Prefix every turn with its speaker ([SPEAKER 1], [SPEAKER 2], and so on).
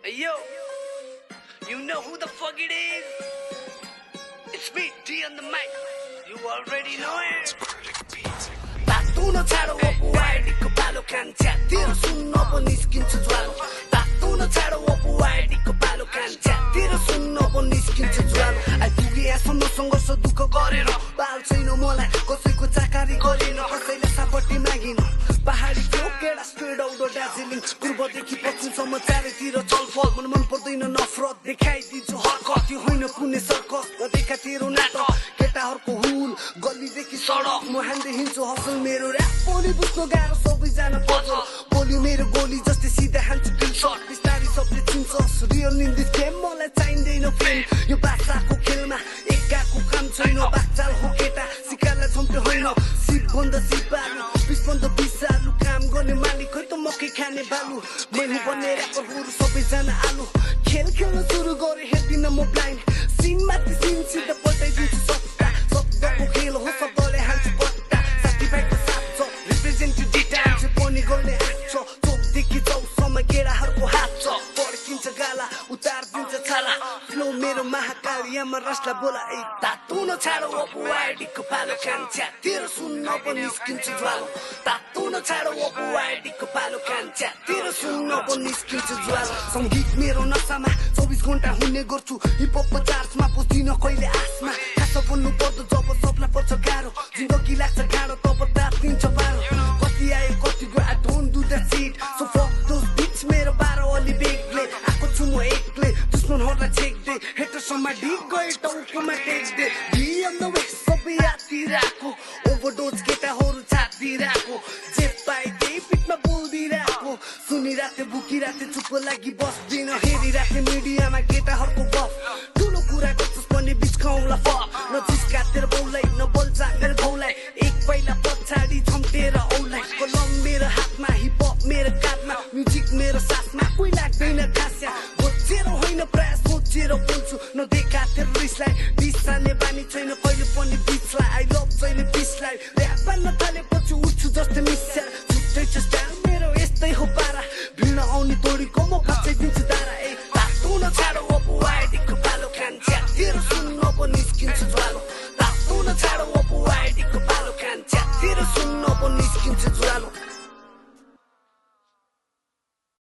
[SPEAKER 1] Yo, you know who the fuck it is? It's me, D on the mic. You already know it. तातुन छाडो ओपुआइडीको पालो कान्छा तेरो सुन्न पो निस्किन्छ ज्वालो तातुन छाडो ओपुआइडीको पालो कान्छा तेरो सुन्न पो निस्किन्छ ज्वालो आइपुगे यहाँसम्म सङ्घर्ष दुःख गरेर बाल छैन मलाई कसैको चाकरी गरिन कसैले सापट्टि मागिन पहाडी केटा स्ट्रेट आउट दार्जिलिङ पूर्वदेखि पश्चिमसम्म चारैतिर चलफल मन पर्दैन नफरत देखाइदिन्छु हरकत यो होइन कुनै सर्कस नदेखा तेरो नाटक केटाहरूको हुल गल्लीदेखि सडक म हान्दै हिँड्छु हसल मेरो ऱ्याप बोली बुझ्नु गाह्रो सबैजना पजल बोली मेरो गोली जस्तै सिधा हान्छु किल सर्ट बिस्तारै सबले चिन्छस् रियल इन दिस गेम मलाई चाहिँदैन फेम यो बादशाहको खेलमा एकाको काम छैन बाचाल हो केटा सिकालाई छम्टे होइन सिप बन्द सिपालु बिस बन्द बिसालु काम गर्ने मालिक खै त मकै खाने बालु मैले बन्ने ऱ्यापरहरू सबैजना आलु खेल खेल्न सुरु गरे हेर्दिन म ब्लाइन्ड सिन माथि सिन सिधा पल्टाइदिन्छु सट्टा शब्दको खेल हो शब्दले हाल्छु बट्टा साथीभाइको साथ छ रिप्रेजेन्टेटिभ डिटा चाहिँ पनि गर्ने हात छ चोकदेखि चौसम्म केटाहरूको हात छ पड्किन्छ गाला उतारिदिन्छ छाला फ्लो मेरो महाकालियामा रसलाई बोला ए तातुन छाडो ओपुआइडीको पालो कान्छा तेरो सुन्न पो निस्किन्छ ज्वालो तातुन छाडो ओपुआइडीको पालो कान्छा तेरो सुन्न पो निस्किन्छ ज्वालो सङ्गीत मेरो नसामा 24 घण्टा हुने गर्छु हिपहपको चार्जमा पुस्दिन कहिले आसमा खास बन्नु पर्दो जब सबलाई पर्छ गाह्रो जिन्दगी लाग्छ गाह्रो तब तातिन्छ बारो कति आयो कति गयो I don't do that shit so fuck those bits मेरो 12 अलि बेगले आएको छु म एक्लै दुश्मनहरूलाई छेक्दै हेटरसम्म ढिक गए टाउकोमा टेक्दै बिएम द वे सबै आतिरहेको ओभरडोज केटाहरू छातिरहेको जे पाए त्यही पिटमा बोलिदिरहेको सुनिराथे बुकिराथे चुप्प लागि बस्दिन हेरिराथे मिडियामा केटाहरूको गफ ठुलो कुरा गर्छस् भने बिचकाउँला फक नजिस्का तेरो बाउलाई नबोल्छ मेरो भाउलाई एक पहिला पछाडि छम्टेर औलाई कलम मेरो हातमा हिपहप मेरो काँधमा म्युजिक मेरो साथमा कोही लाग्दैन खास्या खोजेर होइन प्राय सोचेर बोल्छु नदेखा तेरो रिसलाई बिसाने बानी छैन कहिले पनि बिचलाई आई लभ जहिले पिसलाई ऱ्याप बान्न थालेपछि उठ्छु जस्तै मिस्यार छुट्टै छ स्टाइल मेरो यस्तै हो पारा भिड आउने तोडीको म खचाइदिन्छु दारा ए तातुन छाडो ओपुआइडीको पालो कान्छा तेरो सुन्न पो निस्किन्छ ज्वालो तातुन छाडो